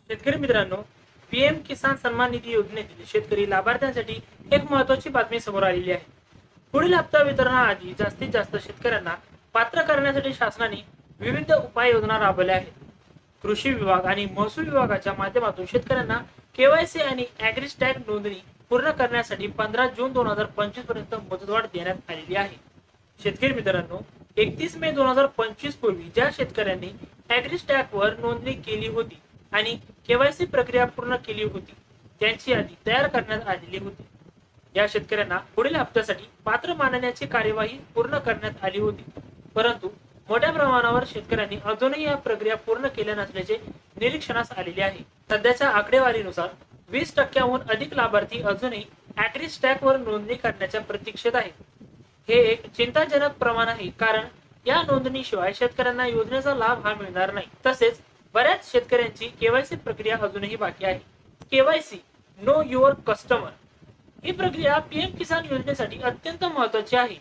शेतकरी मित्रांनो, पीएम किसान सन्मान निधी योजनेतील शेतकरी लाभार्थ्यांसाठी एक महत्त्वाची बातमी समोर आलेली आहे. पुढील हप्ता वितरणाआधी जास्तीत जास्त शेतकऱ्यांना पात्र करण्यासाठी शासनाने विविध उपाययोजना राबवल्या आहेत. कृषी विभाग आणि महसूल विभागाच्या माध्यमातून शेतकऱ्यांना केवायसी आणि ॲग्रीस्टॅग नोंदणी पूर्ण करण्यासाठी 15 जून 2025 पर्यंत मुदतवाढ देण्यात आलेली आहे. शेतकरी मित्रांनो, 31 मे 2025 पूर्वी ज्या शेतकऱ्यांनी ॲग्रीस्टॅग वर नोंदणी केली होती आणि केवायसी प्रक्रिया पूर्ण केली होती त्यांची यादी तयार करण्यात आलेली होती. या शेतकऱ्यांना पुढील हप्त्यासाठी पात्र मानण्याची कार्यवाही पूर्ण करण्यात आली होती, परंतु मोठ्या प्रमाणावर शेतकऱ्यांनी अजूनही या प्रक्रिया पूर्ण केल्या नसल्याचे निरीक्षणास आलेले आहे. सध्याच्या आकडेवारीनुसार 20% अधिक लाभार्थी अजूनही ॲग्रीस्टॅग वर नोंदणी करण्याच्या प्रतीक्षेत आहेत. हे एक चिंताजनक प्रमाण आहे, कारण या नोंदणीशिवाय शेतकऱ्यांना योजनेचा लाभ मिळणार नाही. तसेच बऱ्याच शेतकऱ्यांची केवायसी प्रक्रिया अजूनही बाकी आहे. केवायसी नो युअर कस्टमर ही प्रक्रिया पीएम किसान योजनेसाठी अत्यंत महत्त्वाची आहे.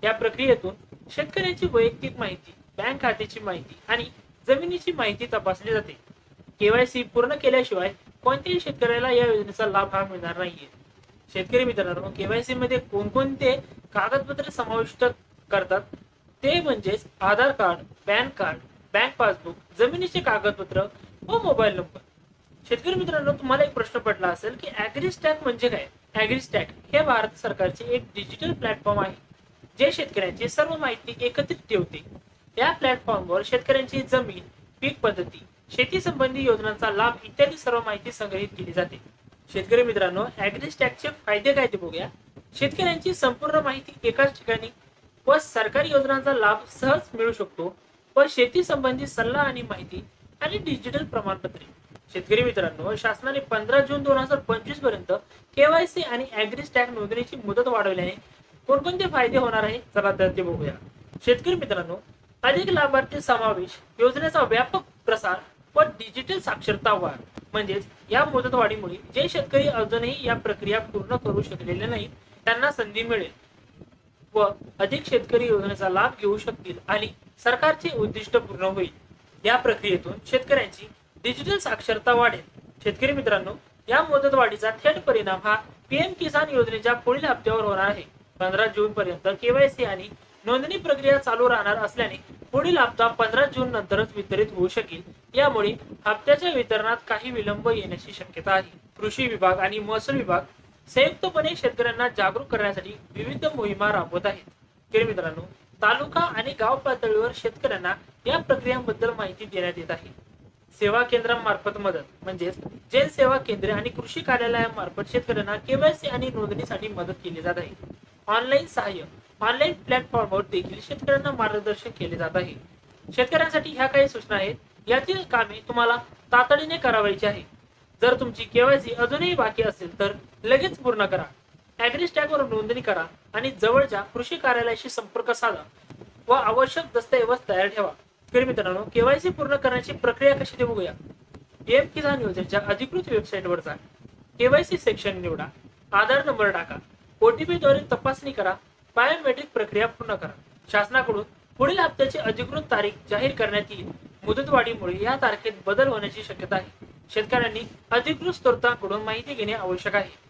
या प्रक्रियेतून शेतकऱ्यांची वैयक्तिक माहिती, बँक खात्याची माहिती आणि जमिनीची माहिती तपासली जाते. केवायसी पूर्ण केल्याशिवाय कोणत्याही शेतकऱ्याला या योजनेचा लाभ मिळणार नाहीये. शेतकरी मित्रांनो, केवायसी मध्ये कोणकोणते कागदपत्रे समाविष्ट करतात ते म्हणजेच Aadhaar card, PAN card, bank passbook, जमिनीचे कागदपत्र व मोबाईल नंबर. शेतकरी मित्रांनो, तुम्हाला एक प्रश्न पडला असेल की ॲग्रीस्टॅग म्हणजे काय? ॲग्रीस्टॅग हे भारत सरकारचे एक डिजिटल प्लॅटफॉर्म आहे, जे शेतकऱ्यांची सर्व माहिती एकत्रित ठेवते. या प्लॅटफॉर्मवर शेतकऱ्यांची जमीन, पीक पद्धती, शेती संबंधी योजनांचा लाभ इत्यादी सर्व माहिती संग्रहित केली जाते. शेतकरी मित्रांनो, ॲग्रीस्टॅगचे फायदे काय ते बघूया. शेतकऱ्यांची संपूर्ण माहिती एकाच ठिकाणी व सरकारी योजनांचा लाभ सहज मिळू शकतो व शेती संबंधी सल्ला आणि माहिती आणि डिजिटल प्रमाणपत्रे. शेतकरी मित्रांनो, शासनाने 15 जून 2025 पर्यंत केवायसी आणि ॲग्रीस्टॅग नोंदणीची मुदत वाढवल्याने कोणकोणते फायदे होणार आहे, चला तर ते बघूया. शेतकरी मित्रांनो, अधिक लाभार्थी समावेश, योजनेचा व्यापक प्रसार व डिजिटल साक्षरता वाढ. म्हणजेच या मुदतवाढीमुळे जे शेतकरी अजूनही या प्रक्रिया पूर्ण करू शकलेले नाहीत त्यांना संधी मिळेल व अधिक शेतकरी योजनेचा लाभ घेऊ शकतील आणि सरकारचे उद्दिष्ट पूर्ण होईल. या प्रक्रियेतून शेतकऱ्यांची डिजिटल साक्षरता वाढेल. शेतकरी मित्रांनो, या मुदतवाढीचा थेट परिणाम हा पीएम किसान योजनेच्या पुढील हप्त्यावर होणार आहे. 15 जून पर्यंत केवायसी आणि नोंदणी प्रक्रिया चालू राहणार असल्याने पुढील हप्ता 15 जून नंतरच वितरित होऊ शकेल. यामुळे हप्त्याच्या वितरणात काही विलंब येण्याची शक्यता आहे. कृषी विभाग आणि महसूल विभाग संयुक्तपणे शेतकऱ्यांना जागरूक करण्यासाठी विविध मोहिमा राबवत आहेत. शेतकरी मित्रांनो, तालुका आणि गाव पातळीवर शेतकऱ्यांना या प्रक्रियांबद्दल माहिती देण्यात येत आहे. सेवा केंद्रांमार्फत मदत म्हणजेच जन सेवा केंद्रे आणि कृषी कार्यालयामार्फत शेतकऱ्यांना केवायसी आणि नोंदणीसाठी मदत केली जात आहे. ऑनलाईन सहाय्य, ऑनलाईन प्लॅटफॉर्मवर देखील शेतकऱ्यांना मार्गदर्शन केले जात आहे. शेतकऱ्यांसाठी ह्या काही सूचना आहेत. यातील कामे तुम्हाला तातडीने करावायची आहे. जर तुमची केवायसी अजूनही बाकी असेल तर लगेच पूर्ण करा. ॲग्रीस्टॅग वर नोंदणी करा आणि जवळच्या कृषी कार्यालयाशी संपर्क साधा व आवश्यक दस्तऐवज तयार ठेवा. शेतकरी मित्रांनो, केवायसी पूर्ण करण्याची प्रक्रिया कशी ते बघूया. पीएम किसान योजनेच्या अधिकृत वेबसाईटवर जा. केवायसी सेक्शन निवडा. आधार नंबर टाका. ओटीपी द्वारे तपासणी करा. बायोमेट्रिक प्रक्रिया पूर्ण करा. शासनाकडून पुढील हप्त्याची अधिकृत तारीख जाहीर करण्यात येईल. मुदतवाढीमुळे या तारखेत बदल होण्याची शक्यता आहे. शेतकऱ्यांनी अधिकृत स्त्रोतांकडून माहिती घेणे आवश्यक आहे.